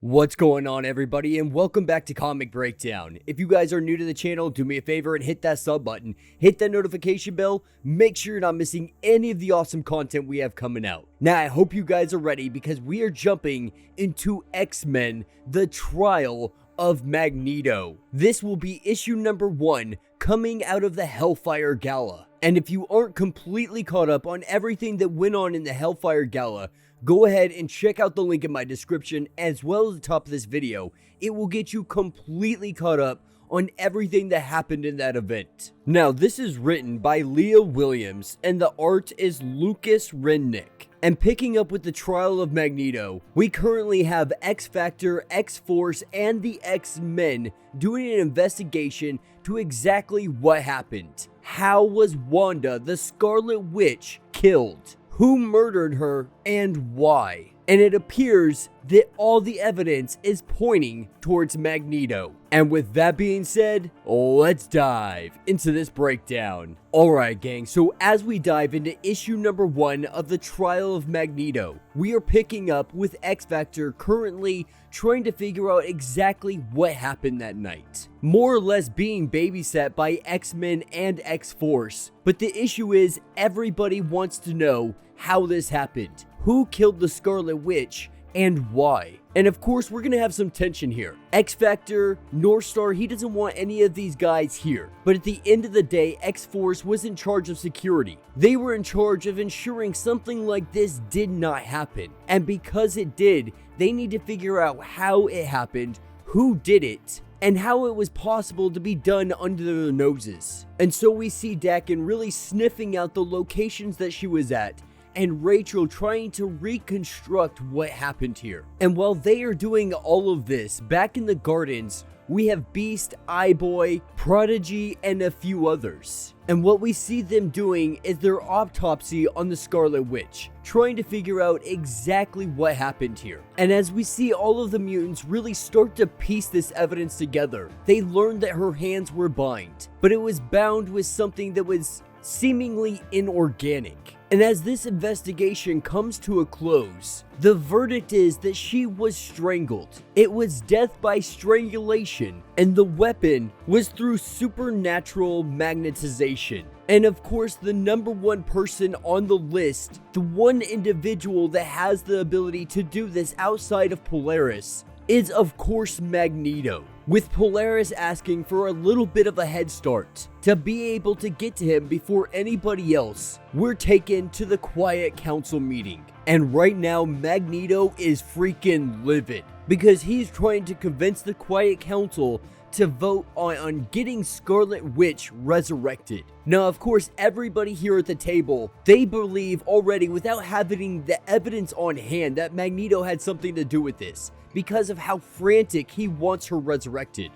What's going on, everybody, and welcome back to Comic Breakdown. If you guys are new to the channel, do me a favor and hit that sub button, hit that notification bell, make sure you're not missing any of the awesome content we have coming out. Now, I hope you guys are ready because we are jumping into X-Men, the Trial of Magneto. This will be issue number 1 coming out of the Hellfire Gala. And if you aren't completely caught up on everything that went on in the Hellfire Gala, go ahead and check out the link in my description as well as the top of this video. It will get you completely caught up on everything that happened in that event. Now, this is written by Leah Williams and the art is Lucas Rennick. And picking up with the Trial of Magneto, we currently have X-Factor, X-Force, and the X-Men doing an investigation to exactly what happened. How was Wanda, the Scarlet Witch, killed? Who murdered her and why? And it appears that all the evidence is pointing towards Magneto. And with that being said, let's dive into this breakdown. Alright gang, so as we dive into issue number 1 of the Trial of Magneto, we are picking up with X-Factor currently trying to figure out exactly what happened that night. More or less being babysat by X-Men and X-Force. But the issue is everybody wants to know how this happened. Who killed the Scarlet Witch and why? And of course, we're gonna have some tension here. X-Factor, Northstar, he doesn't want any of these guys here. But at the end of the day, X-Force was in charge of security. They were in charge of ensuring something like this did not happen. And because it did, they need to figure out how it happened, who did it, and how it was possible to be done under their noses. And so we see Dakin really sniffing out the locations that she was at, and Rachel trying to reconstruct what happened here. And while they are doing all of this, back in the gardens, we have Beast, Eye-Boy, Prodigy, and a few others. And what we see them doing is their autopsy on the Scarlet Witch, trying to figure out exactly what happened here. And as we see all of the mutants really start to piece this evidence together, they learn that her hands were bound, but it was bound with something that was seemingly inorganic. And as this investigation comes to a close, the verdict is that she was strangled. It was death by strangulation, and the weapon was through supernatural magnetization. And of course, the number 1 person on the list, the one individual that has the ability to do this outside of Polaris, is of course Magneto, with Polaris asking for a little bit of a head start to be able to get to him before anybody else. We're taken to the Quiet Council meeting, and right now Magneto is freaking livid because he's trying to convince the Quiet Council to vote on getting Scarlet Witch resurrected. Now, of course, everybody here at the table, they believe already without having the evidence on hand that Magneto had something to do with this because of how frantic he wants her resurrected.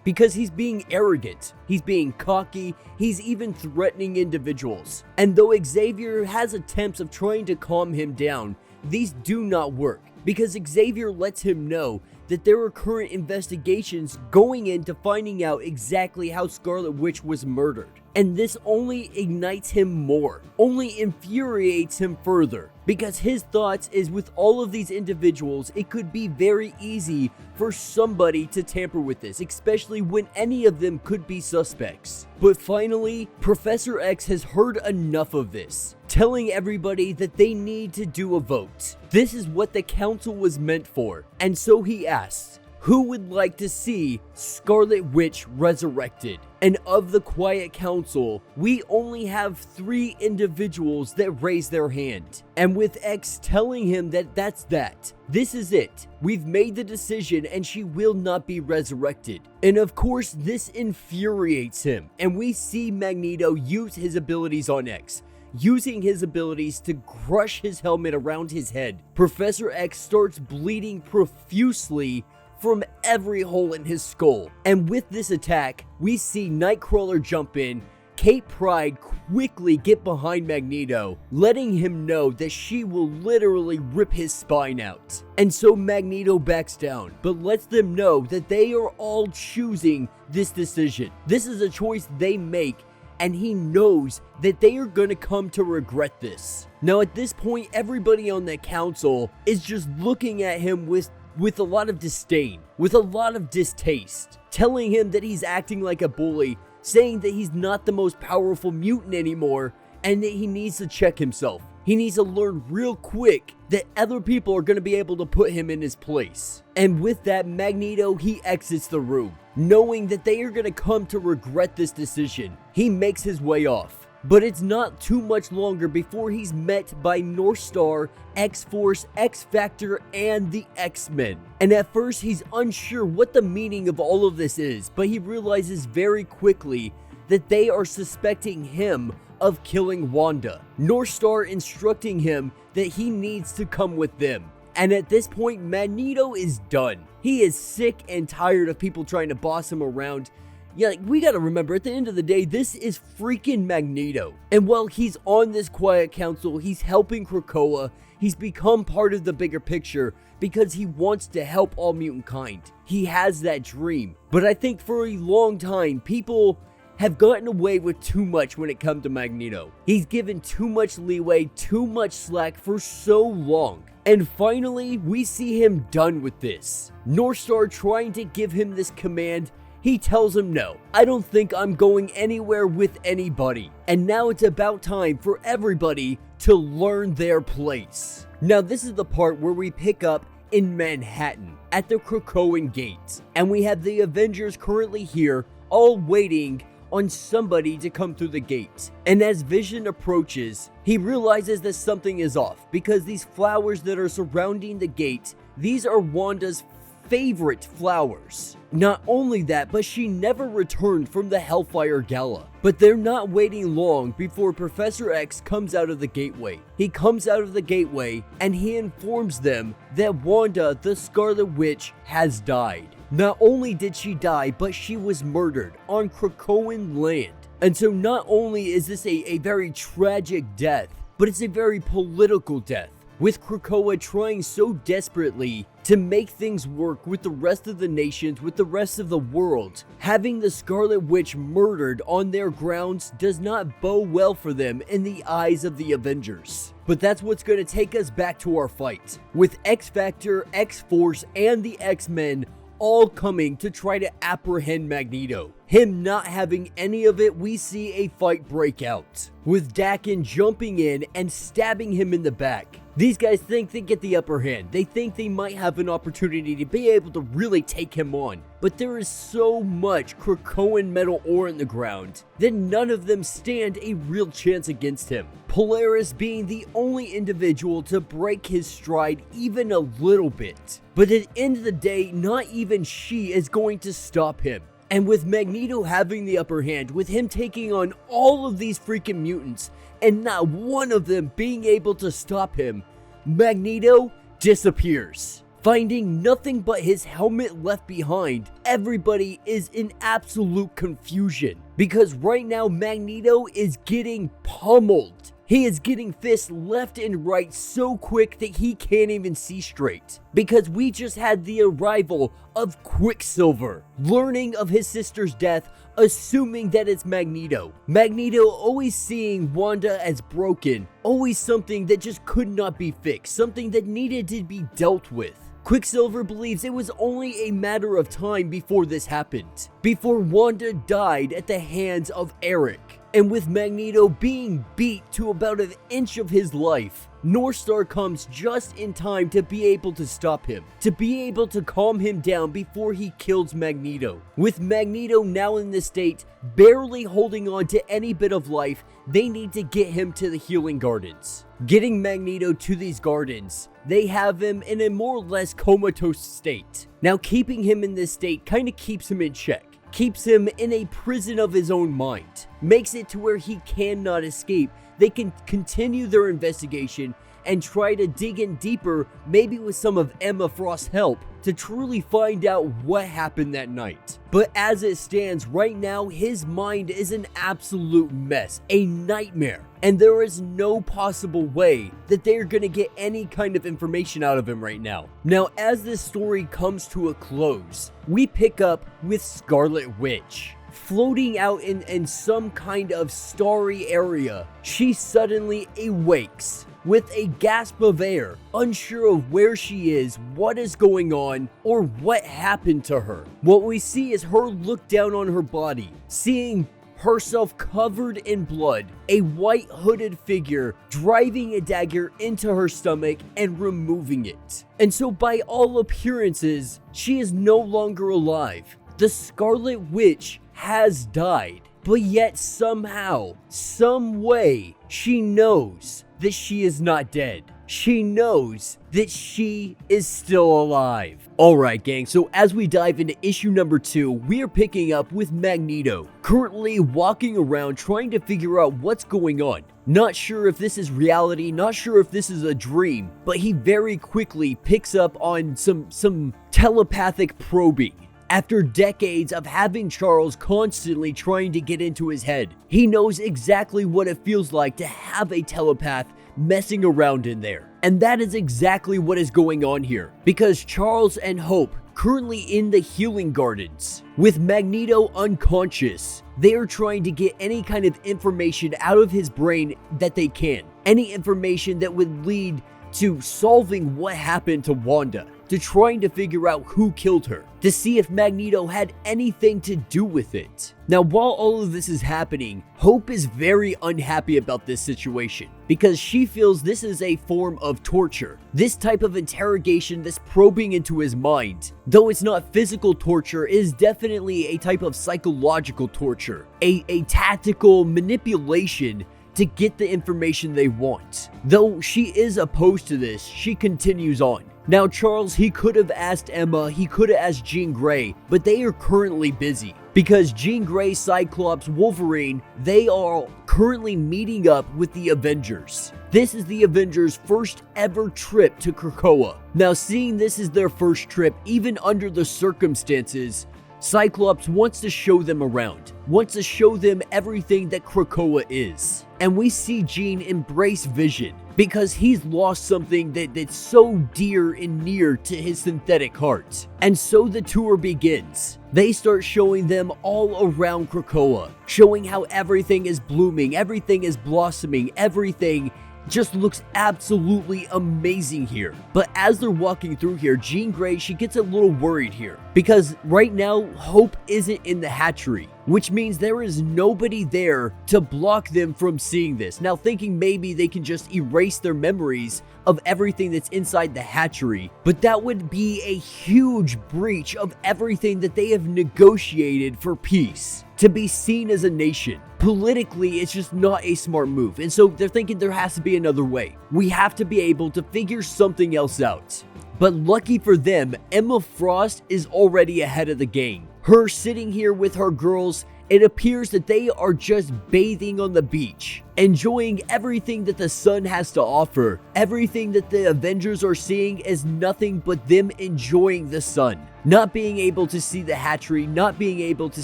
Because he's being arrogant, he's being cocky, he's even threatening individuals. And though Xavier has attempts of trying to calm him down, these do not work because Xavier lets him know that there are current investigations going into finding out exactly how Scarlet Witch was murdered. And this only ignites him more, only infuriates him further, because his thoughts is with all of these individuals, it could be very easy for somebody to tamper with this, especially when any of them could be suspects. But finally, Professor X has heard enough of this, telling everybody that they need to do a vote. This is what the council was meant for, and so he asks, who would like to see Scarlet Witch resurrected? And of the Quiet Council, we only have 3 individuals that raise their hand. And with X telling him that that's that, this is it. We've made the decision and she will not be resurrected. And of course, this infuriates him. And we see Magneto use his abilities on X, using his abilities to crush his helmet around his head. Professor X starts bleeding profusely from every hole in his skull. And with this attack, we see Nightcrawler jump in, Kate Pryde quickly get behind Magneto, letting him know that she will literally rip his spine out. And so Magneto backs down, but lets them know that they are all choosing this decision. This is a choice they make, and he knows that they are going to come to regret this. Now at this point, everybody on the council is just looking at him with with a lot of disdain, with a lot of distaste, telling him that he's acting like a bully, saying that he's not the most powerful mutant anymore, and that he needs to check himself. He needs to learn real quick that other people are going to be able to put him in his place. And with that, Magneto, he exits the room, knowing that they are going to come to regret this decision. He makes his way off. But it's not too much longer before he's met by Northstar, X-Force, X-Factor, and the X-Men. And at first, he's unsure what the meaning of all of this is, but he realizes very quickly that they are suspecting him of killing Wanda. Northstar instructing him that he needs to come with them. And at this point, Magneto is done. He is sick and tired of people trying to boss him around. Yeah, we gotta remember, at the end of the day, this is freaking Magneto. And while he's on this quiet council, he's helping Krakoa. He's become part of the bigger picture because he wants to help all mutant kind. He has that dream. But I think for a long time, people have gotten away with too much when it comes to Magneto. He's given too much leeway, too much slack for so long. And finally, we see him done with this. Northstar trying to give him this command. He tells him, no, I don't think I'm going anywhere with anybody. And now it's about time for everybody to learn their place. Now this is the part where we pick up in Manhattan at the Krakoan Gate. And we have the Avengers currently here, all waiting on somebody to come through the gate. And as Vision approaches, he realizes that something is off because these flowers that are surrounding the gate, these are Wanda's favorite flowers. Not only that, but she never returned from the Hellfire Gala. But they're not waiting long before Professor X comes out of the gateway. He comes out of the gateway and he informs them that Wanda, the Scarlet Witch, has died. Not only did she die, but she was murdered on Krakoan land. And so not only is this a very tragic death, but it's a very political death, with Krakoa trying so desperately to make things work with the rest of the nations, with the rest of the world. Having the Scarlet Witch murdered on their grounds does not bode well for them in the eyes of the Avengers. But that's what's going to take us back to our fight, with X-Factor, X-Force, and the X-Men all coming to try to apprehend Magneto. Him not having any of it, we see a fight break out, with Daken jumping in and stabbing him in the back. These guys think they get the upper hand. They think they might have an opportunity to be able to really take him on. But there is so much Krakoan metal ore in the ground that none of them stand a real chance against him. Polaris being the only individual to break his stride even a little bit. But at the end of the day, not even she is going to stop him. And with Magneto having the upper hand, with him taking on all of these freaking mutants, and not one of them being able to stop him, Magneto disappears. Finding nothing but his helmet left behind, everybody is in absolute confusion. Because right now, Magneto is getting pummeled. He is getting fists left and right so quick that he can't even see straight. Because we just had the arrival of Quicksilver, learning of his sister's death, assuming that it's Magneto. Magneto always seeing Wanda as broken, always something that just could not be fixed, something that needed to be dealt with. Quicksilver believes it was only a matter of time before this happened, before Wanda died at the hands of Eric. And with Magneto being beat to about an inch of his life, Northstar comes just in time to be able to stop him, to be able to calm him down before he kills Magneto. With Magneto now in this state, barely holding on to any bit of life, they need to get him to the healing gardens. Getting Magneto to these gardens, they have him in a more or less comatose state. Now keeping him in this state kind of keeps him in check. Keeps him in a prison of his own mind, makes it to where he cannot escape. They can continue their investigation and try to dig in deeper, maybe with some of Emma Frost's help, to truly find out what happened that night. But as it stands right now, his mind is an absolute mess, a nightmare, and there is no possible way that they're gonna get any kind of information out of him right now. Now, as this story comes to a close, we pick up with Scarlet Witch. Floating out in some kind of starry area, she suddenly awakes with a gasp of air, unsure of where she is, what is going on, or what happened to her. What we see is her look down on her body, seeing herself covered in blood, a white hooded figure driving a dagger into her stomach and removing it. And so by all appearances, she is no longer alive. The Scarlet Witch has died, but yet somehow, some way, she knows that she is not dead. She knows that she is still alive. Alright gang, so as we dive into issue number 2, we are picking up with Magneto, currently walking around trying to figure out what's going on. Not sure if this is reality, not sure if this is a dream, but he very quickly picks up on some telepathic probing. After decades of having Charles constantly trying to get into his head, he knows exactly what it feels like to have a telepath messing around in there. And that is exactly what is going on here, because Charles and Hope, currently in the healing gardens, with Magneto unconscious, they are trying to get any kind of information out of his brain that they can. Any information that would lead to solving what happened to Wanda, to trying to figure out who killed her, to see if Magneto had anything to do with it. Now, while all of this is happening, Hope is very unhappy about this situation because she feels this is a form of torture. This type of interrogation, this probing into his mind, though it's not physical torture, is definitely a type of psychological torture, a tactical manipulation to get the information they want. Though she is opposed to this, she continues on. Now Charles, he could have asked Emma, he could have asked Jean Grey, but they are currently busy. Because Jean Grey, Cyclops, Wolverine, they are currently meeting up with the Avengers. This is the Avengers' first ever trip to Krakoa. Now seeing this is their first trip, even under the circumstances, Cyclops wants to show them around, wants to show them everything that Krakoa is. And we see Jean embrace Vision because he's lost something that's so dear and near to his synthetic heart. And so the tour begins. They start showing them all around Krakoa, showing how everything is blooming, everything is blossoming, everything just looks absolutely amazing here. But as they're walking through here, Jean Grey, she gets a little worried here because right now Hope isn't in the hatchery, which means there is nobody there to block them from seeing this. Now thinking maybe they can just erase their memories of everything that's inside the hatchery, but that would be a huge breach of everything that they have negotiated for peace, to be seen as a nation. Politically, it's just not a smart move, and so they're thinking there has to be another way. We have to be able to figure something else out. But lucky for them, Emma Frost is already ahead of the game. Her sitting here with her girls, it appears that they are just bathing on the beach, enjoying everything that the sun has to offer. Everything that the Avengers are seeing is nothing but them enjoying the sun. Not being able to see the hatchery, not being able to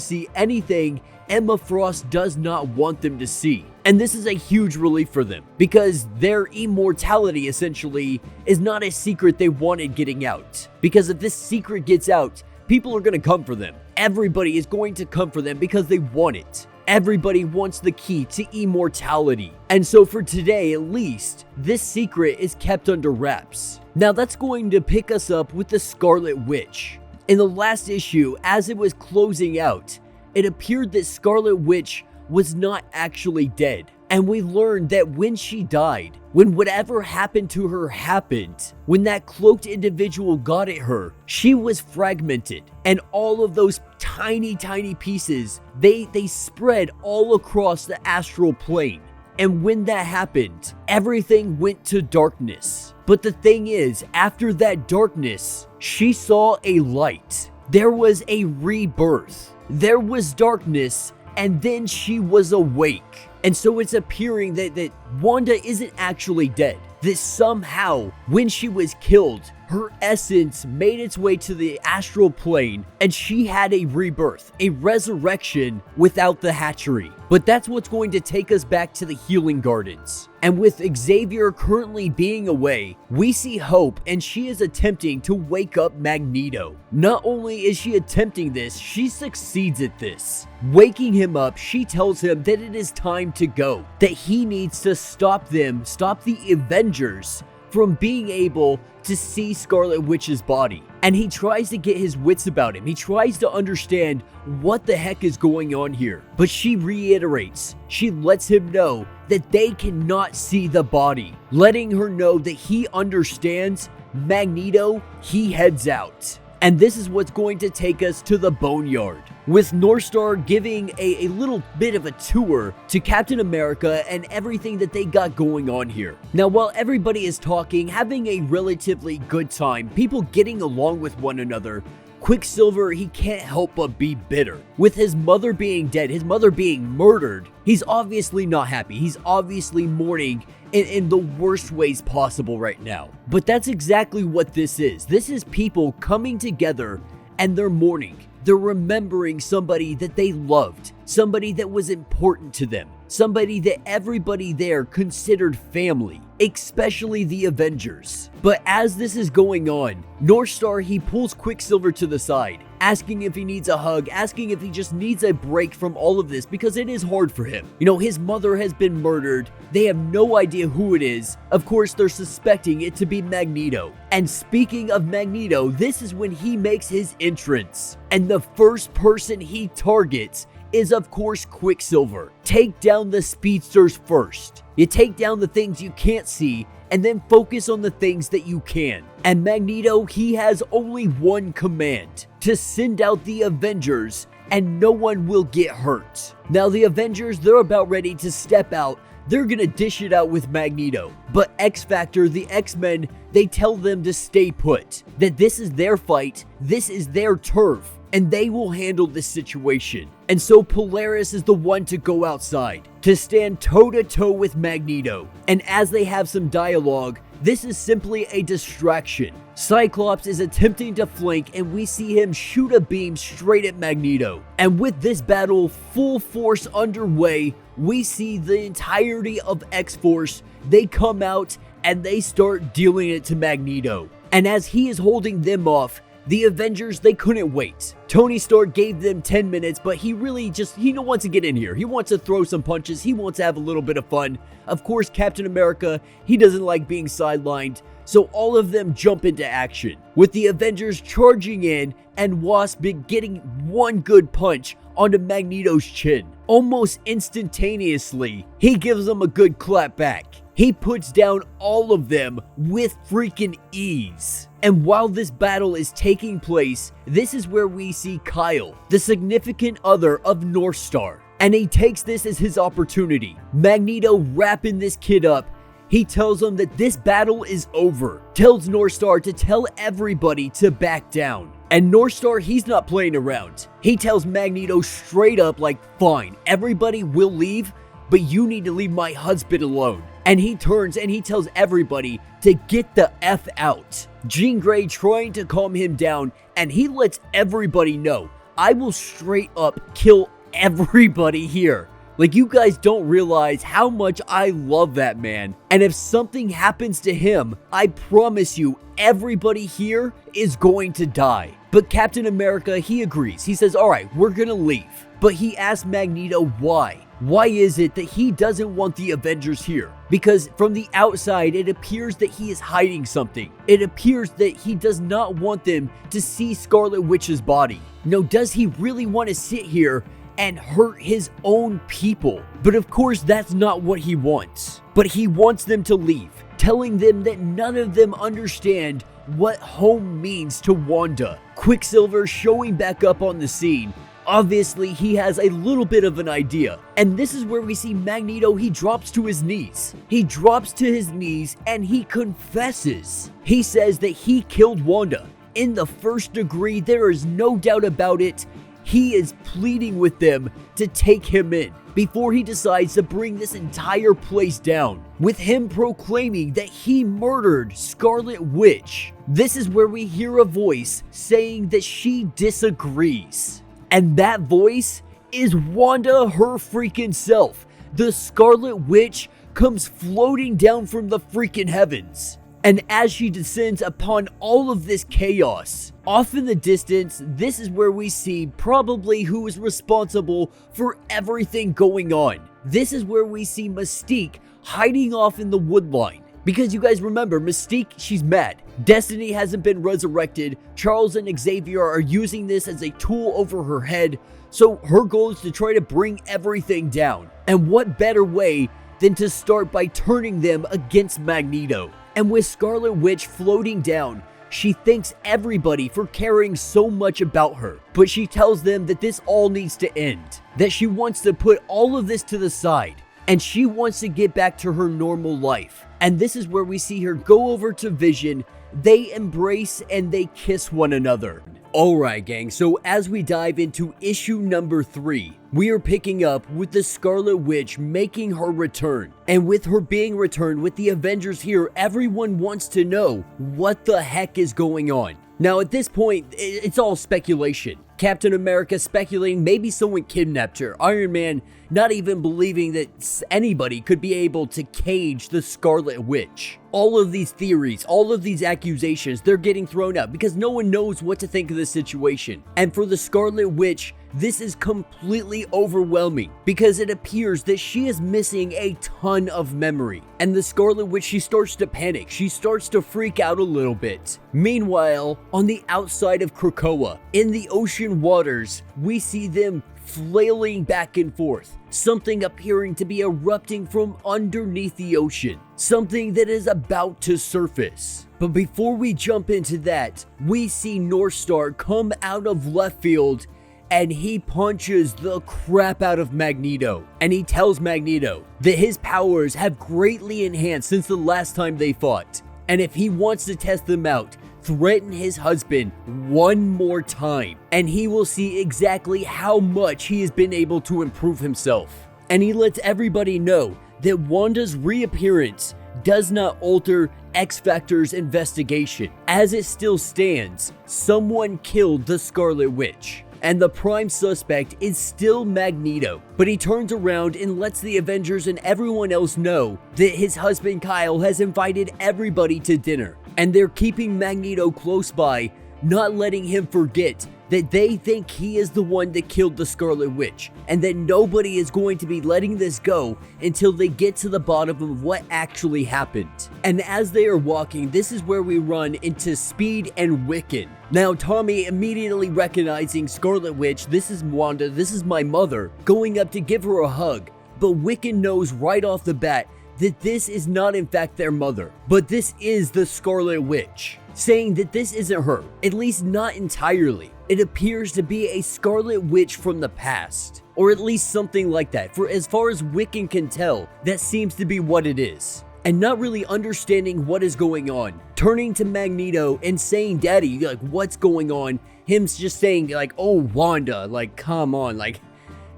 see anything Emma Frost does not want them to see. And this is a huge relief for them because their immortality essentially is not a secret they wanted getting out. Because if this secret gets out, people are going to come for them. Everybody is going to come for them because they want it. Everybody wants the key to immortality. And so for today, at least, this secret is kept under wraps. Now that's going to pick us up with the Scarlet Witch. In the last issue, as it was closing out, it appeared that Scarlet Witch was not actually dead. And we learned that when she died, when whatever happened to her happened, when that cloaked individual got at her, she was fragmented. And all of those tiny pieces, they spread all across the astral plane. And when that happened, everything went to darkness. But the thing is, after that darkness, she saw a light. There was a rebirth. There was darkness, and then she was awake. And so it's appearing that Wanda isn't actually dead. That somehow, when she was killed, her essence made its way to the astral plane and she had a rebirth, a resurrection without the hatchery. But that's what's going to take us back to the healing gardens. And with Xavier currently being away, we see Hope and she is attempting to wake up Magneto. Not only is she attempting this, she succeeds at this. Waking him up, she tells him that it is time to go, that he needs to stop them, stop the Avengers from being able to see Scarlet Witch's body. And he tries to get his wits about him. He tries to understand what the heck is going on here. But she reiterates, she lets him know that they cannot see the body, letting her know that he understands. Magneto, he heads out. And this is what's going to take us to the Boneyard, with Northstar giving a little bit of a tour to Captain America and everything that they got going on here. Now, while everybody is talking, having a relatively good time, people getting along with one another, Quicksilver, he can't help but be bitter. With his mother being dead, his mother being murdered, he's obviously not happy. He's obviously mourning in the worst ways possible right now. But that's exactly what this is. This is people coming together and they're mourning. They're remembering somebody that they loved, somebody that was important to them, somebody that everybody there considered family, especially the Avengers. But as this is going on, Northstar, he pulls Quicksilver to the side, asking if he needs a hug, asking if he just needs a break from all of this because it is hard for him. You know, his mother has been murdered. They have no idea who it is. Of course, they're suspecting it to be Magneto. And speaking of Magneto, this is when he makes his entrance. And the first person he targets is, of course, Quicksilver. Take down the speedsters first. You take down the things you can't see and then focus on the things that you can. And Magneto, he has only one command: to send out the Avengers and no one will get hurt. Now the Avengers, they're about ready to step out. They're gonna dish it out with Magneto. But X-Factor, the X-Men, they tell them to stay put. That this is their fight, this is their turf, and they will handle this situation. And so Polaris is the one to go outside, to stand toe-to-toe with Magneto. And as they have some dialogue, this is simply a distraction. Cyclops is attempting to flank and we see him shoot a beam straight at Magneto. And with this battle full force underway, we see the entirety of X-Force. They come out and they start dealing it to Magneto. And as he is holding them off, the Avengers, they couldn't wait. Tony Stark gave them 10 minutes, but he don't want to get in here. He wants to throw some punches. He wants to have a little bit of fun. Of course, Captain America, he doesn't like being sidelined. So all of them jump into action, with the Avengers charging in and Wasp getting one good punch onto Magneto's chin. Almost instantaneously, he gives them a good clap back. He puts down all of them with freaking ease. And while this battle is taking place, this is where we see Kyle, the significant other of Northstar. And he takes this as his opportunity. Magneto wrapping this kid up. He tells him that this battle is over. Tells Northstar to tell everybody to back down. And Northstar, he's not playing around. He tells Magneto straight up, like, fine, everybody will leave, but you need to leave my husband alone. And he turns and he tells everybody to get the F out. Jean Grey trying to calm him down, and he lets everybody know, I will straight up kill everybody here. Like, you guys don't realize how much I love that man. And if something happens to him, I promise you, everybody here is going to die. But Captain America, he agrees. He says, all right, we're gonna leave. But he asks Magneto why. Why is it that he doesn't want the Avengers here? Because from the outside, it appears that he is hiding something. It appears that he does not want them to see Scarlet Witch's body. No, does he really want to sit here and hurt his own people? But of course, that's not what he wants. But he wants them to leave, telling them that none of them understand what home means to Wanda. Quicksilver showing back up on the scene. Obviously, he has a little bit of an idea. And this is where we see Magneto, he drops to his knees. He drops to his knees and he confesses. He says that he killed Wanda. In the first degree, there is no doubt about it. he is pleading with them to take him in before he decides to bring this entire place down, with him proclaiming that he murdered Scarlet Witch. This is where we hear a voice saying that she disagrees. And that voice is Wanda her freaking self. The Scarlet Witch comes floating down from the freaking heavens. And as she descends upon all of this chaos, off in the distance, this is where we see probably who is responsible for everything going on. This is where we see Mystique hiding off in the woodline. Because you guys remember, Mystique, she's mad. Destiny hasn't been resurrected. Charles and Xavier are using this as a tool over her head. So her goal is to try to bring everything down. And what better way than to start by turning them against Magneto? And with Scarlet Witch floating down, she thanks everybody for caring so much about her. But she tells them that this all needs to end. That she wants to put all of this to the side. And she wants to get back to her normal life. And this is where we see her go over to Vision. They embrace and they kiss one another. Alright gang, so as we dive into issue number 3, we are picking up with the Scarlet Witch making her return. And with her being returned, with the Avengers here, everyone wants to know what the heck is going on. Now at this point, it's all speculation. Captain America speculating maybe someone kidnapped her. Iron Man not even believing that anybody could be able to cage the Scarlet Witch. All of these theories, all of these accusations, they're getting thrown out because no one knows what to think of the situation. And for the Scarlet Witch, this is completely overwhelming because it appears that she is missing a ton of memory. And the Scarlet Witch, she starts to panic. She starts to freak out a little bit. Meanwhile, on the outside of Krakoa, in the ocean waters, we see them flailing back and forth. Something appearing to be erupting from underneath the ocean. Something that is about to surface. But before we jump into that, we see Northstar come out of left field and he punches the crap out of Magneto. And he tells Magneto that his powers have greatly enhanced since the last time they fought. And if he wants to test them out, threaten his husband one more time, and he will see exactly how much he has been able to improve himself. And he lets everybody know that Wanda's reappearance does not alter X-Factor's investigation. As it still stands, someone killed the Scarlet Witch. And the prime suspect is still Magneto. But he turns around and lets the Avengers and everyone else know that his husband Kyle has invited everybody to dinner. And they're keeping Magneto close by, not letting him forget that they think he is the one that killed the Scarlet Witch, and that nobody is going to be letting this go until they get to the bottom of what actually happened. And as they are walking, this is where we run into Speed and Wiccan. Now Tommy immediately recognizing Scarlet Witch, this is Wanda, this is my mother, going up to give her a hug, but Wiccan knows right off the bat that this is not in fact their mother, but this is the Scarlet Witch, saying that this isn't her, at least not entirely. It appears to be a Scarlet Witch from the past, or at least something like that. For as far as Wiccan can tell, that seems to be what it is. And not really understanding what is going on, turning to Magneto and saying, "Daddy, like, what's going on?" Him just saying, like, "Oh, Wanda, like, come on, like,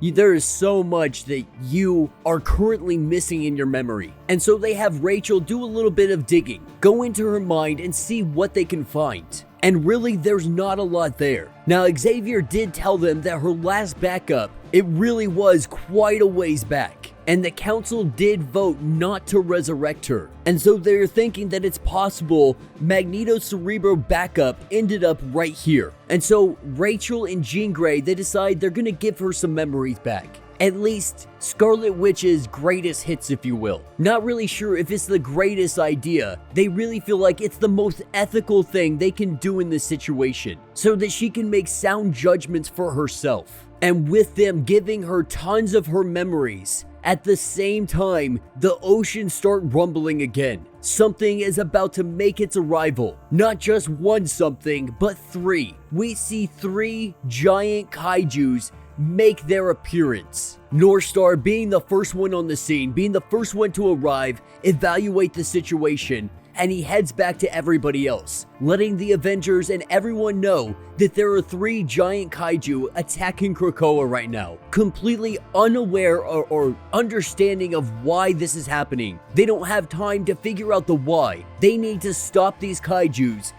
there is so much that you are currently missing in your memory." And so they have Rachel do a little bit of digging, go into her mind and see what they can find. And really, there's not a lot there. Now, Xavier did tell them that her last backup, it really was quite a ways back. And the council did vote not to resurrect her. And so they're thinking that it's possible Magneto's Cerebro backup ended up right here. And so Rachel and Jean Grey, they decide they're gonna give her some memories back. At least Scarlet Witch's greatest hits, if you will. Not really sure if it's the greatest idea. They really feel like it's the most ethical thing they can do in this situation, so that she can make sound judgments for herself. And with them giving her tons of her memories, at the same time, the oceans start rumbling again. Something is about to make its arrival. Not just one something, but 3. We see 3 giant kaijus make their appearance. Northstar being the first one on the scene, being the first one to arrive, evaluate the situation, and he heads back to everybody else, letting the Avengers and everyone know that there are 3 giant kaiju attacking Krakoa right now, completely unaware or understanding of why this is happening. They don't have time to figure out the why. They need to stop these kaijus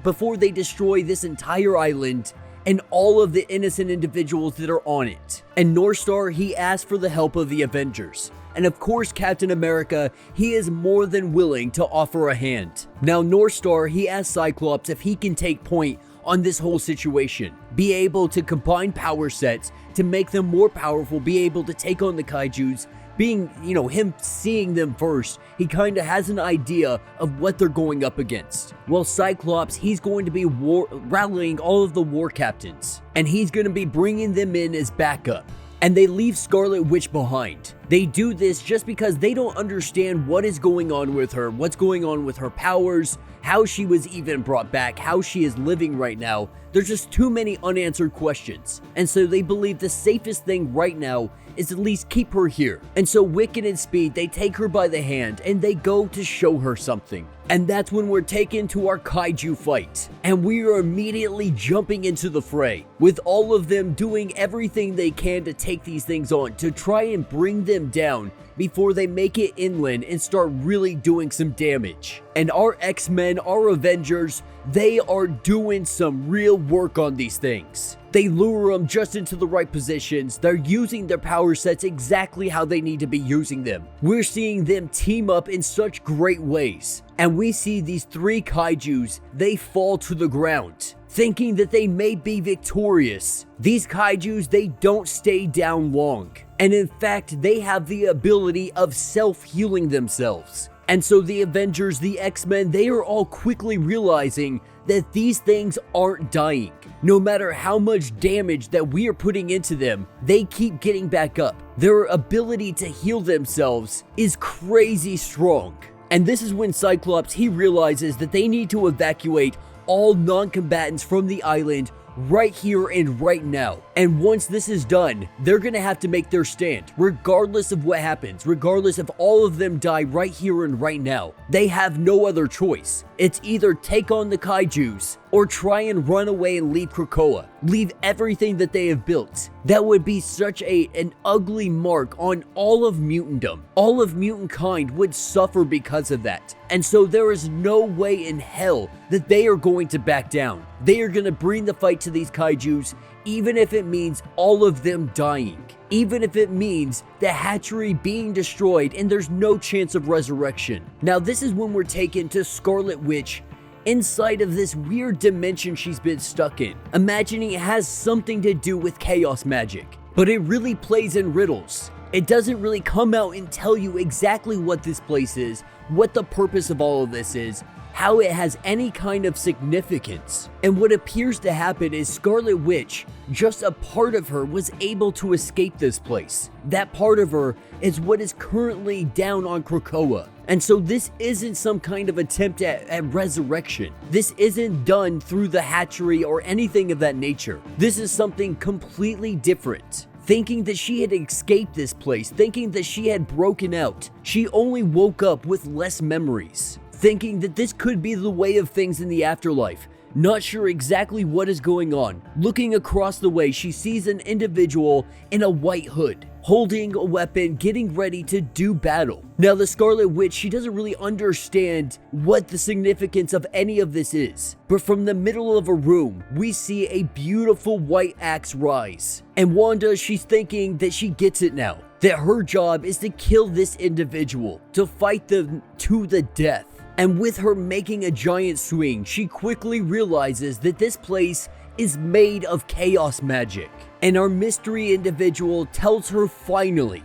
before they destroy this entire island and all of the innocent individuals that are on it. And North Star, he asked for the help of the Avengers. And of course, Captain America, he is more than willing to offer a hand. Now, North Star, he asked Cyclops if he can take point on this whole situation, be able to combine power sets to make them more powerful, be able to take on the kaijus. Being, him seeing them first, he kind of has an idea of what they're going up against. Well, Cyclops, he's going to be rallying all of the war captains, and he's going to be bringing them in as backup. And they leave Scarlet Witch behind. They do this just because they don't understand what is going on with her, what's going on with her powers, how she was even brought back, how she is living right now. There's just too many unanswered questions. And so they believe the safest thing right now is at least keep her here. And so Wiccan and Speed, they take her by the hand and they go to show her something. And that's when we're taken to our kaiju fight. And we are immediately jumping into the fray, with all of them doing everything they can to take these things on, to try and bring them down before they make it inland and start really doing some damage. And our X-Men, our Avengers, they are doing some real work on these things. They lure them just into the right positions. They're using their power sets exactly how they need to be using them. We're seeing them team up in such great ways. And we see these 3 kaijus, they fall to the ground, thinking that they may be victorious. These kaijus, they don't stay down long. And in fact, they have the ability of self-healing themselves. And so the Avengers, the X-Men, they are all quickly realizing that these things aren't dying. No matter how much damage that we are putting into them, they keep getting back up. Their ability to heal themselves is crazy strong. And this is when Cyclops, he realizes that they need to evacuate all non-combatants from the island right here and right now. And once this is done, they're gonna have to make their stand, regardless of what happens, regardless if all of them die right here and right now. They have no other choice. It's either take on the kaijus or try and run away and leave Krakoa, leave everything that they have built. That would be such an ugly mark on all of mutantdom. All of mutant kind would suffer because of that. And so there is no way in hell that they are going to back down. They are going to bring the fight to these kaijus, even if it means all of them dying. Even if it means the hatchery being destroyed and there's no chance of resurrection. Now this is when we're taken to Scarlet Witch inside of this weird dimension she's been stuck in, imagining it has something to do with chaos magic. But it really plays in riddles. It doesn't really come out and tell you exactly what this place is, what the purpose of all of this is, how it has any kind of significance. And what appears to happen is Scarlet Witch, just a part of her, was able to escape this place. That part of her is what is currently down on Krakoa. And so this isn't some kind of attempt at resurrection. This isn't done through the hatchery or anything of that nature. This is something completely different. Thinking that she had escaped this place, thinking that she had broken out, she only woke up with less memories. Thinking that this could be the way of things in the afterlife, not sure exactly what is going on. Looking across the way, she sees an individual in a white hood, holding a weapon, getting ready to do battle. Now the Scarlet Witch, she doesn't really understand what the significance of any of this is. But from the middle of a room, we see a beautiful white axe rise. And Wanda, she's thinking that she gets it now. That her job is to kill this individual, to fight them to the death. And with her making a giant swing, she quickly realizes that this place is made of chaos magic. And our mystery individual tells her finally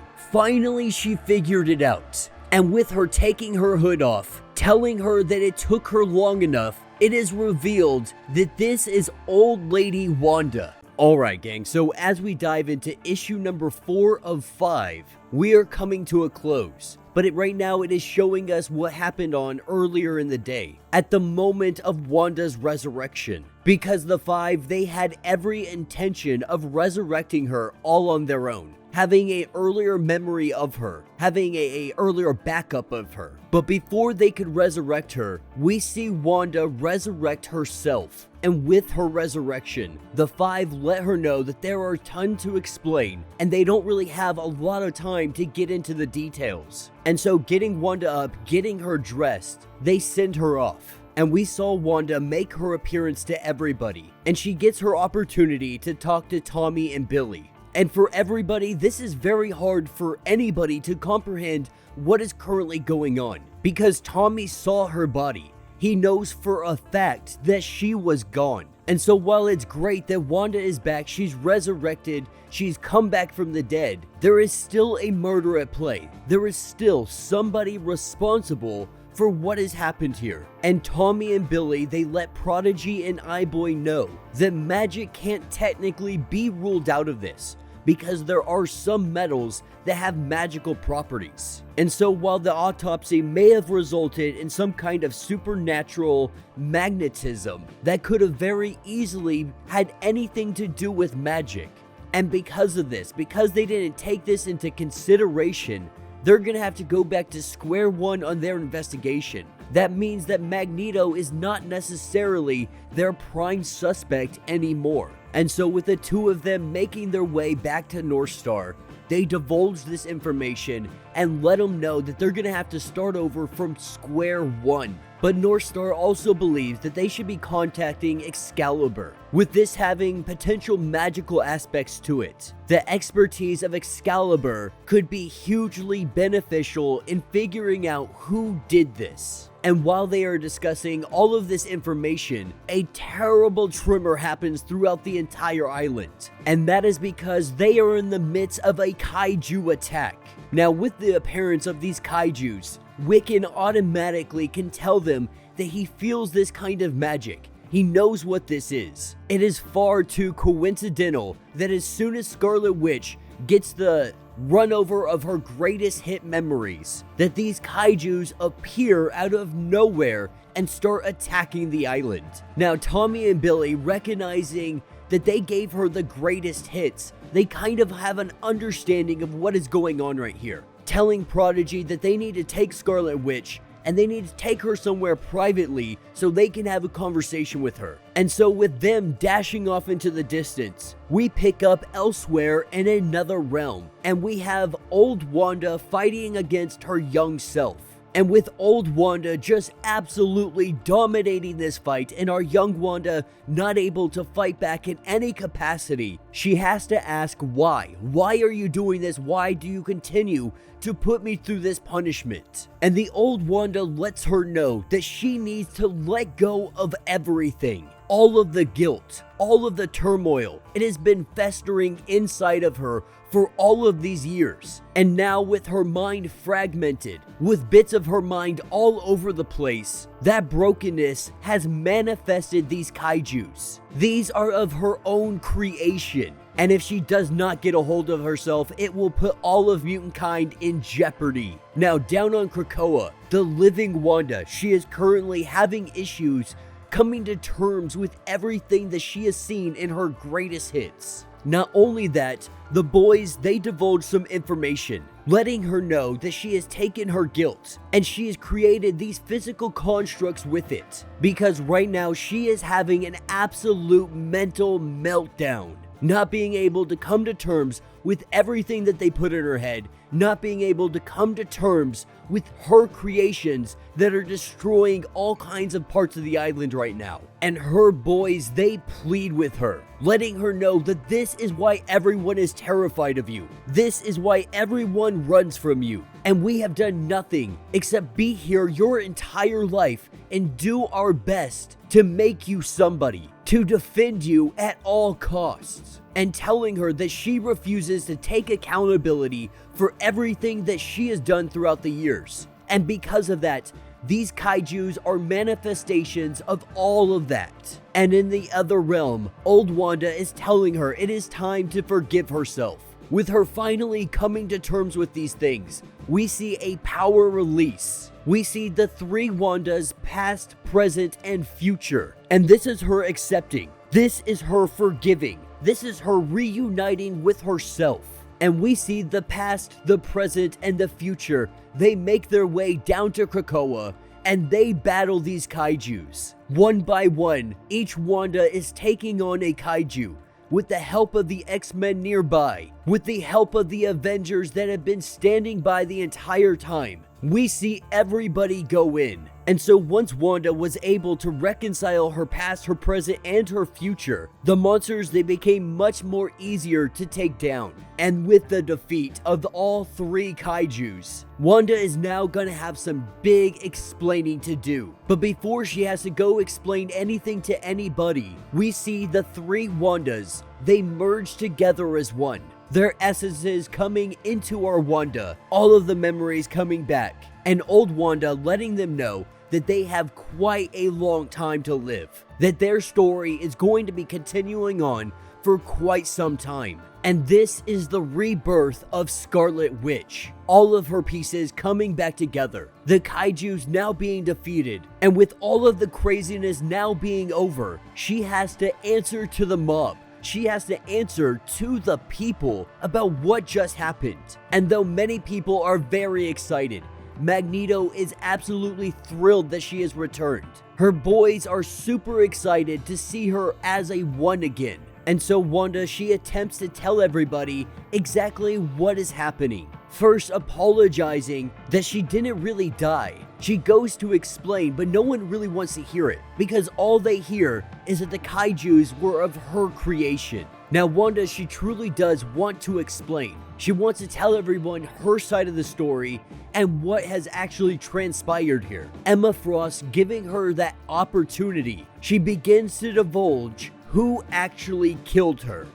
she figured it out. And with her taking her hood off, telling her that it took her long enough, it is revealed that this is Old Lady Wanda. Alright gang, so as we dive into issue number 4 of 5, we are coming to a close. But right now it is showing us what happened on earlier in the day, at the moment of Wanda's resurrection. Because the 5, they had every intention of resurrecting her all on their own. having an earlier memory of her, having a earlier backup of her. But before they could resurrect her, we see Wanda resurrect herself. And with her resurrection, the Five let her know that there are a ton to explain, and they don't really have a lot of time to get into the details. And so getting Wanda up, getting her dressed, they send her off. And we saw Wanda make her appearance to everybody, and she gets her opportunity to talk to Tommy and Billy. And for everybody, this is very hard for anybody to comprehend what is currently going on, because Tommy saw her body. He knows for a fact that she was gone. And so while it's great that Wanda is back, she's resurrected, she's come back from the dead, there is still a murder at play. There is still somebody responsible for what has happened here. And Tommy and Billy, they let Prodigy and iBoy know that magic can't technically be ruled out of this, because there are some metals that have magical properties. And so while the autopsy may have resulted in some kind of supernatural magnetism that could have very easily had anything to do with magic, and because of this, because they didn't take this into consideration, they're gonna have to go back to square one on their investigation. That means that Magneto is not necessarily their prime suspect anymore. And so with the two of them making their way back to North Star, they divulge this information and let them know that they're gonna have to start over from square one. But North Star also believes that they should be contacting Excalibur, with this having potential magical aspects to it. The expertise of Excalibur could be hugely beneficial in figuring out who did this. And while they are discussing all of this information, a terrible tremor happens throughout the entire island. And that is because they are in the midst of a kaiju attack. Now, with the appearance of these kaijus, Wiccan automatically can tell them that he feels this kind of magic. He knows what this is. It is far too coincidental that as soon as Scarlet Witch gets the run over of her greatest hit memories, that these kaijus appear out of nowhere and start attacking the island. Now, Tommy and Billy, recognizing that they gave her the greatest hits, they kind of have an understanding of what is going on right here, telling Prodigy that they need to take Scarlet Witch and they need to take her somewhere privately so they can have a conversation with her. And so with them dashing off into the distance, we pick up elsewhere in another realm, and we have old Wanda fighting against her young self. And with old Wanda just absolutely dominating this fight, and our young Wanda not able to fight back in any capacity, she has to ask why. Why are you doing this? Why do you continue to put me through this punishment? And the old Wanda lets her know that she needs to let go of everything. All of the guilt, all of the turmoil, it has been festering inside of her for all of these years. And now with her mind fragmented, with bits of her mind all over the place, that brokenness has manifested these kaijus. These are of her own creation. And if she does not get a hold of herself, it will put all of mutant kind in jeopardy. Now, down on Krakoa, the living Wanda, she is currently having issues coming to terms with everything that she has seen in her greatest hits. Not only that, the boys, they divulge some information, letting her know that she has taken her guilt and she has created these physical constructs with it, because right now she is having an absolute mental meltdown, not being able to come to terms with everything that they put in her head, not being able to come to terms with her creations that are destroying all kinds of parts of the island right now. And her boys, they plead with her, letting her know that this is why everyone is terrified of you. This is why everyone runs from you. And we have done nothing except be here your entire life and do our best to make you somebody, to defend you at all costs. And telling her that she refuses to take accountability for everything that she has done throughout the years. And because of that, these kaijus are manifestations of all of that. And in the other realm, old Wanda is telling her it is time to forgive herself. With her finally coming to terms with these things, we see a power release. We see the three Wandas, past, present, and future. And this is her accepting. This is her forgiving. This is her reuniting with herself. And we see the past, the present, and the future. They make their way down to Krakoa, and they battle these kaijus. One by one, each Wanda is taking on a kaiju, with the help of the X-Men nearby, with the help of the Avengers that have been standing by the entire time. We see everybody go in. And so once Wanda was able to reconcile her past, her present, and her future, the monsters, they became much more easier to take down. And with the defeat of all three kaijus, Wanda is now gonna have some big explaining to do. But before she has to go explain anything to anybody, we see the three Wandas, they merge together as one. Their essences coming into our Wanda, all of the memories coming back, and old Wanda letting them know that they have quite a long time to live, that their story is going to be continuing on for quite some time. And this is the rebirth of Scarlet Witch. All of her pieces coming back together, the kaijus now being defeated, and with all of the craziness now being over, she has to answer to the mob. She has to answer to the people about what just happened. And though many people are very excited, Magneto is absolutely thrilled that she has returned. Her boys are super excited to see her as a one again. And so Wanda, she attempts to tell everybody exactly what is happening. First apologizing that she didn't really die. She goes to explain, but no one really wants to hear it, because all they hear is that the kaijus were of her creation. Now Wanda, she truly does want to explain. She wants to tell everyone her side of the story and what has actually transpired here. Emma Frost giving her that opportunity. She begins to divulge who actually killed her.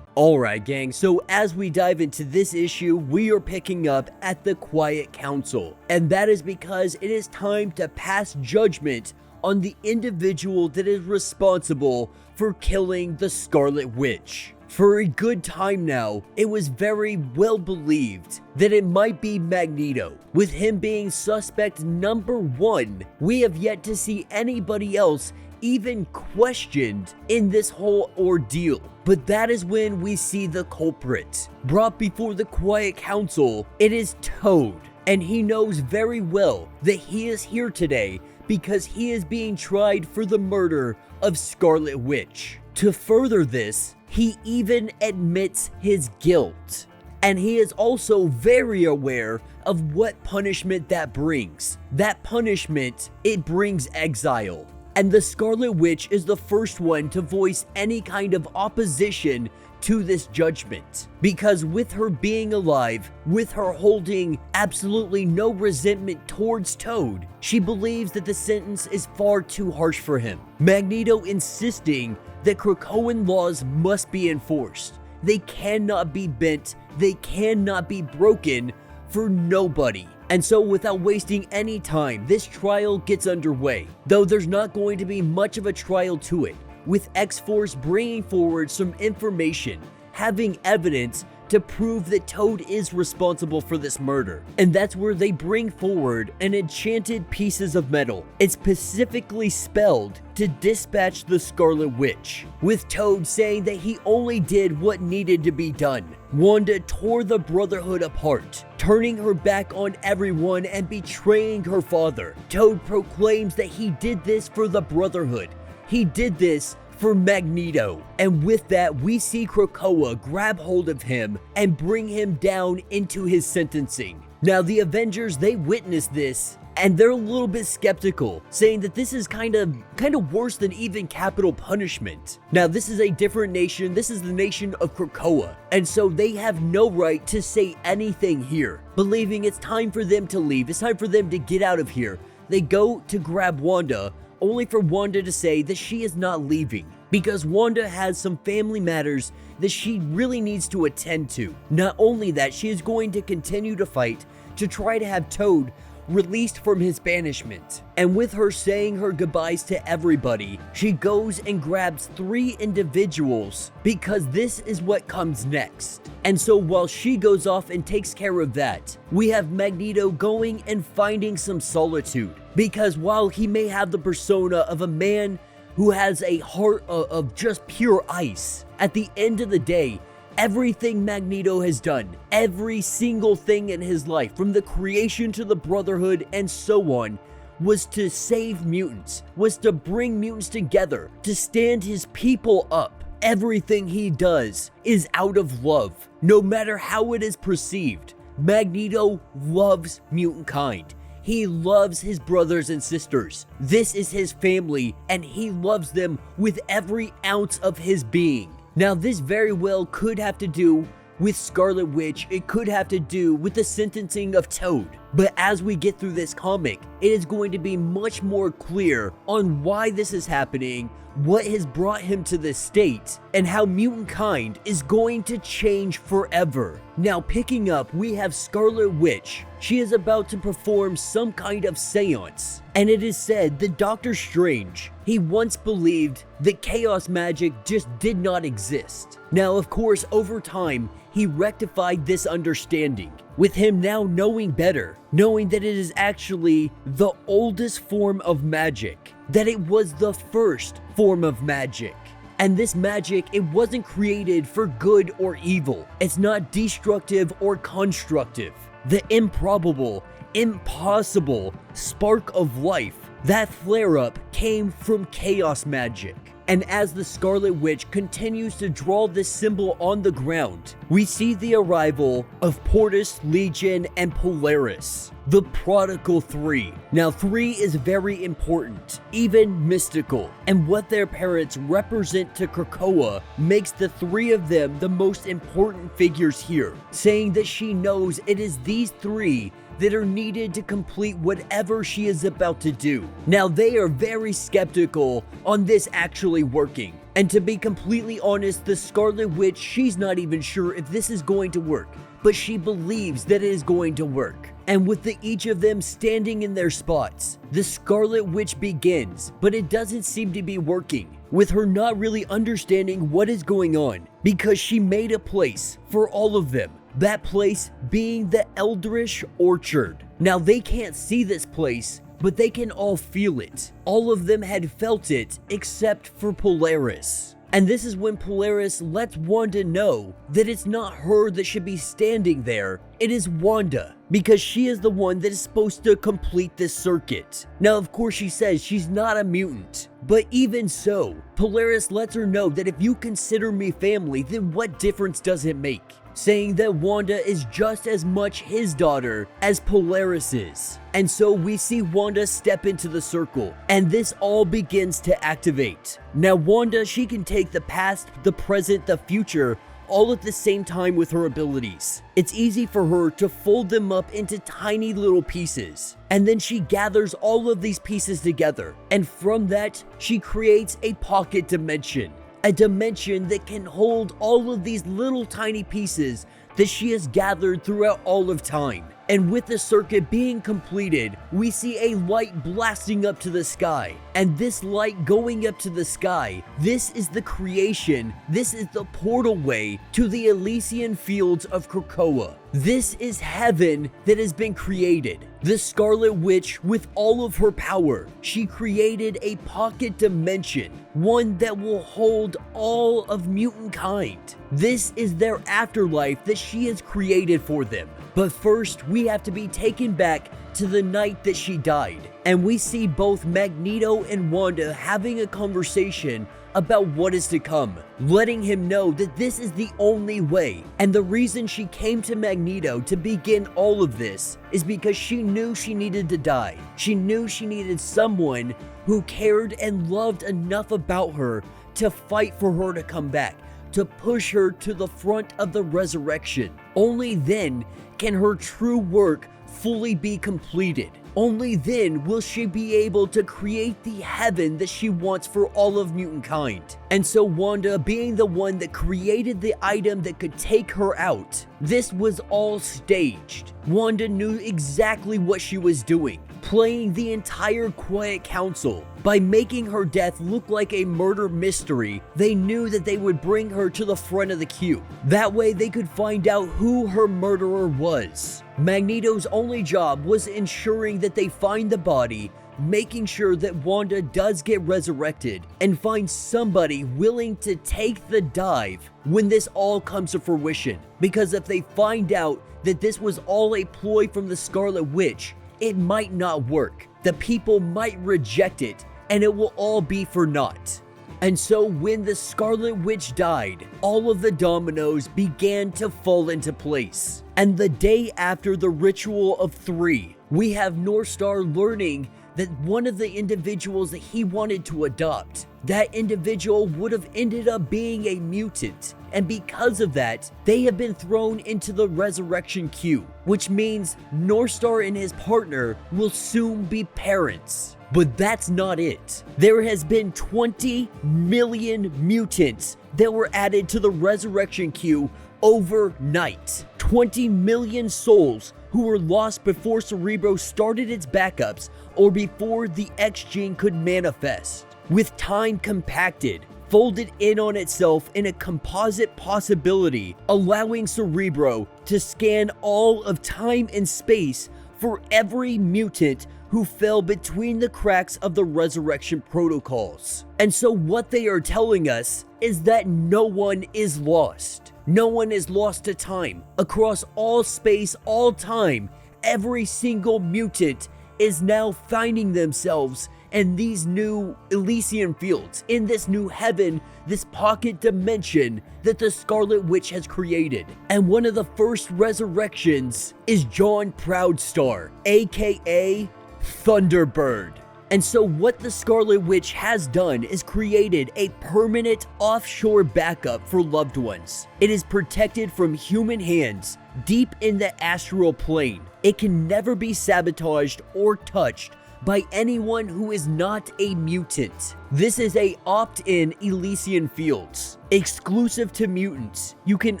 Alright gang, so as we dive into this issue, we are picking up at the Quiet Council. And that is because it is time to pass judgment on the individual that is responsible for killing the Scarlet Witch. For a good time now, it was very well believed that it might be Magneto. With him being suspect number one, we have yet to see anybody else even questioned in this whole ordeal. But that is when we see the culprit. Brought before the Quiet Council, it is Toad. And he knows very well that he is here today because he is being tried for the murder of Scarlet Witch. To further this, he even admits his guilt. And he is also very aware of what punishment that brings. That punishment, it brings exile. And the Scarlet Witch is the first one to voice any kind of opposition to this judgment. Because with her being alive, with her holding absolutely no resentment towards Toad, she believes that the sentence is far too harsh for him. Magneto insisting that Krakoan laws must be enforced. They cannot be bent, they cannot be broken for nobody. And so without wasting any time, this trial gets underway. Though there's not going to be much of a trial to it, with X-Force bringing forward some information, having evidence to prove that Toad is responsible for this murder. And that's where they bring forward an enchanted pieces of metal. It's specifically spelled to dispatch the Scarlet Witch, with Toad saying that he only did what needed to be done. Wanda tore the Brotherhood apart, turning her back on everyone and betraying her father. Toad proclaims that he did this for the Brotherhood. He did this for Magneto. And with that, we see Krakoa grab hold of him and bring him down into his sentencing. Now, the Avengers, they witness this, and they're a little bit skeptical, saying that this is kind of worse than even capital punishment. Now, this is a different nation. This is the nation of Krakoa, and so they have no right to say anything here, believing it's time for them to leave. It's time for them to get out of here. They go to grab Wanda, only for Wanda to say that she is not leaving, because Wanda has some family matters that she really needs to attend to. Not only that, she is going to continue to fight to try to have Toad released from his banishment. And with her saying her goodbyes to everybody, she goes and grabs 3 individuals, because this is what comes next. And so while she goes off and takes care of that, we have Magneto going and finding some solitude, because while he may have the persona of a man who has a heart of just pure ice, at the end of the day, Everything Magneto has done, every single thing in his life, from the creation to the Brotherhood and so on, was to save mutants, was to bring mutants together, to stand his people up. Everything he does is out of love, no matter how it is perceived. Magneto loves mutant kind. He loves his brothers and sisters. This is his family, and he loves them with every ounce of his being. Now, this very well could have to do with Scarlet Witch. It could have to do with the sentencing of Toad. But as we get through this comic, it is going to be much more clear on why this is happening, what has brought him to this state, and how mutant kind is going to change forever. Now, picking up, we have Scarlet Witch. She is about to perform some kind of seance, and it is said that Doctor Strange, he once believed that chaos magic just did not exist. Now, of course, over time, he rectified this understanding, with him now knowing better, knowing that it is actually the oldest form of magic, that it was the first form of magic. And this magic, it wasn't created for good or evil. It's not destructive or constructive. The improbable, impossible spark of life, that flare-up came from chaos magic. And as the Scarlet Witch continues to draw this symbol on the ground, we see the arrival of Portus, Legion, and Polaris, the Prodigal Three. Now, 3 is very important, even mystical, and what their parents represent to Krakoa makes the 3 of them the most important figures here, saying that she knows it is these 3 that are needed to complete whatever she is about to do. Now, they are very skeptical on this actually working. And to be completely honest, the Scarlet Witch, she's not even sure if this is going to work, but she believes that it is going to work. And with each of them standing in their spots, the Scarlet Witch begins, but it doesn't seem to be working, with her not really understanding what is going on, because she made a place for all of them. That place being the Eldritch Orchard. Now, they can't see this place, but they can all feel it. All of them had felt it except for Polaris. And this is when Polaris lets Wanda know that it's not her that should be standing there, it is Wanda, because she is the one that is supposed to complete this circuit. Now, of course, she says she's not a mutant, but even so, Polaris lets her know that if you consider me family, then what difference does it make? Saying that Wanda is just as much his daughter as Polaris is. And so we see Wanda step into the circle, and this all begins to activate. Now, Wanda, she can take the past, the present, the future, all at the same time with her abilities. It's easy for her to fold them up into tiny little pieces, and then she gathers all of these pieces together, and from that, she creates a pocket dimension. A dimension that can hold all of these little tiny pieces that she has gathered throughout all of time. And with the circuit being completed, we see a light blasting up to the sky. And this light going up to the sky, this is the creation, this is the portal way to the Elysian fields of Krakoa. This is heaven that has been created. The Scarlet Witch, with all of her power, she created a pocket dimension, one that will hold all of mutant kind. This is their afterlife that she has created for them. But first, we have to be taken back to the night that she died, and we see both Magneto and Wanda having a conversation about what is to come, letting him know that this is the only way. And the reason she came to Magneto to begin all of this is because she knew she needed to die. She knew she needed someone who cared and loved enough about her to fight for her to come back, to push her to the front of the resurrection. Only then can her true work fully be completed. Only then will she be able to create the heaven that she wants for all of mutant kind. And so Wanda, being the one that created the item that could take her out, this was all staged. Wanda knew exactly what she was doing, playing the entire Quiet Council. By making her death look like a murder mystery, they knew that they would bring her to the front of the queue. That way they could find out who her murderer was. Magneto's only job was ensuring that they find the body, making sure that Wanda does get resurrected and find somebody willing to take the dive when this all comes to fruition. Because if they find out that this was all a ploy from the Scarlet Witch, it might not work. The people might reject it, and it will all be for naught. And so when the Scarlet Witch died, all of the dominoes began to fall into place. And the day after the Ritual of Three, we have Northstar learning that one of the individuals that he wanted to adopt, that individual would have ended up being a mutant. And because of that, they have been thrown into the resurrection queue, which means Northstar and his partner will soon be parents. But that's not it. There has been 20 million mutants that were added to the resurrection queue overnight. 20 million souls who were lost before Cerebro started its backups or before the X gene could manifest. With time compacted, folded in on itself in a composite possibility, allowing Cerebro to scan all of time and space for every mutant who fell between the cracks of the resurrection protocols. And so what they are telling us is that no one is lost. No one is lost to time. Across all space, all time, every single mutant is now finding themselves in these new Elysian fields, in this new heaven, this pocket dimension that the Scarlet Witch has created. And one of the first resurrections is John Proudstar, aka Thunderbird. And so what the Scarlet Witch has done is created a permanent offshore backup for loved ones. It is protected from human hands deep in the astral plane. It can never be sabotaged or touched by anyone who is not a mutant. This is a opt-in Elysian Fields, exclusive to mutants. You can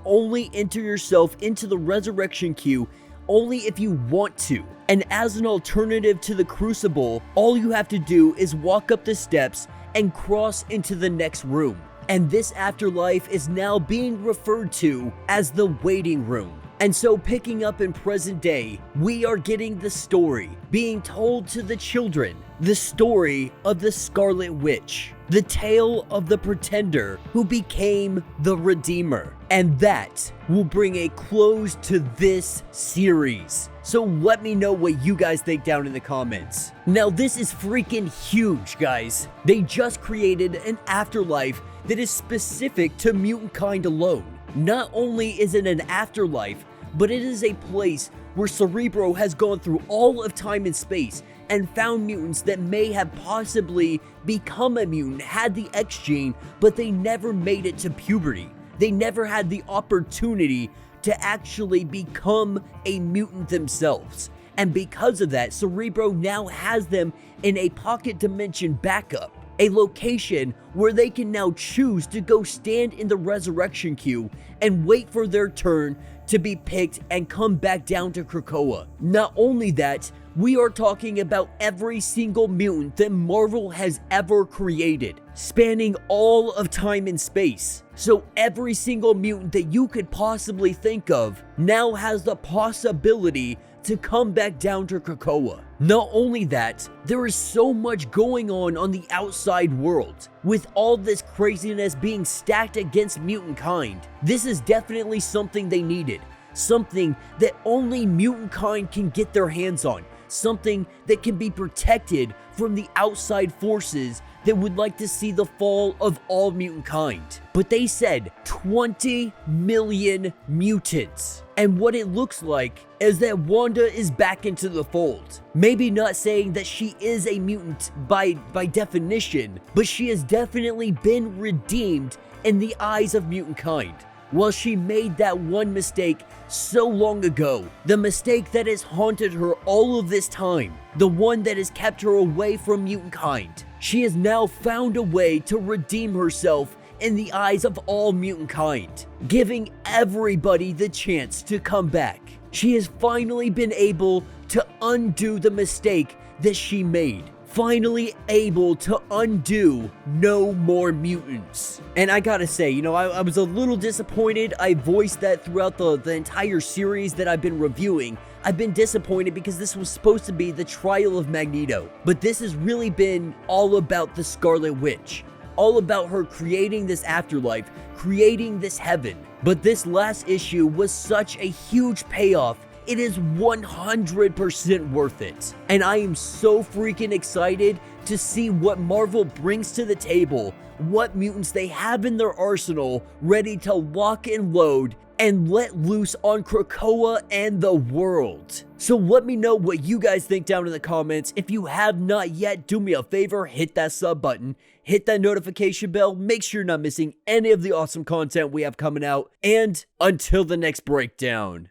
only enter yourself into the resurrection queue only if you want to. And as an alternative to the Crucible, all you have to do is walk up the steps and cross into the next room. And this afterlife is now being referred to as the waiting room. And so picking up in present day, we are getting the story being told to the children, the story of the Scarlet Witch, the tale of the pretender who became the Redeemer. And that will bring a close to this series. So let me know what you guys think down in the comments. Now this is freaking huge, guys. They just created an afterlife that is specific to mutant kind alone. Not only is it an afterlife, but it is a place where Cerebro has gone through all of time and space and found mutants that may have possibly become a mutant, had the X gene, but they never made it to puberty. They never had the opportunity to actually become a mutant themselves. And because of that, Cerebro now has them in a pocket dimension backup, a location where they can now choose to go stand in the resurrection queue and wait for their turn to be picked and come back down to Krakoa. Not only that, we are talking about every single mutant that Marvel has ever created, spanning all of time and space. So every single mutant that you could possibly think of now has the possibility to come back down to Krakoa. Not only that, there is so much going on the outside world. With all this craziness being stacked against mutant kind, this is definitely something they needed. Something that only mutant kind can get their hands on. Something that can be protected from the outside forces that would like to see the fall of all mutant kind. But they said 20 million mutants. And what it looks like is that Wanda is back into the fold. Maybe not saying that she is a mutant by definition, but she has definitely been redeemed in the eyes of mutant kind. Well, she made that one mistake so long ago, the mistake that has haunted her all of this time, the one that has kept her away from mutant kind. She has now found a way to redeem herself in the eyes of all mutant kind, giving everybody the chance to come back. She has finally been able to undo the mistake that she made. Finally able to undo no more mutants. And I gotta say, I was a little disappointed. I voiced that throughout the entire series that I've been reviewing. I've been disappointed because this was supposed to be the Trial of Magneto, but this has really been all about the Scarlet Witch. All about her creating this afterlife, creating this heaven. But this last issue was such a huge payoff. It is 100% worth it. And I am so freaking excited to see what Marvel brings to the table, what mutants they have in their arsenal ready to lock and load and let loose on Krakoa and the world. So let me know what you guys think down in the comments. If you have not yet, do me a favor, hit that sub button, hit that notification bell, make sure you're not missing any of the awesome content we have coming out, and until the next breakdown.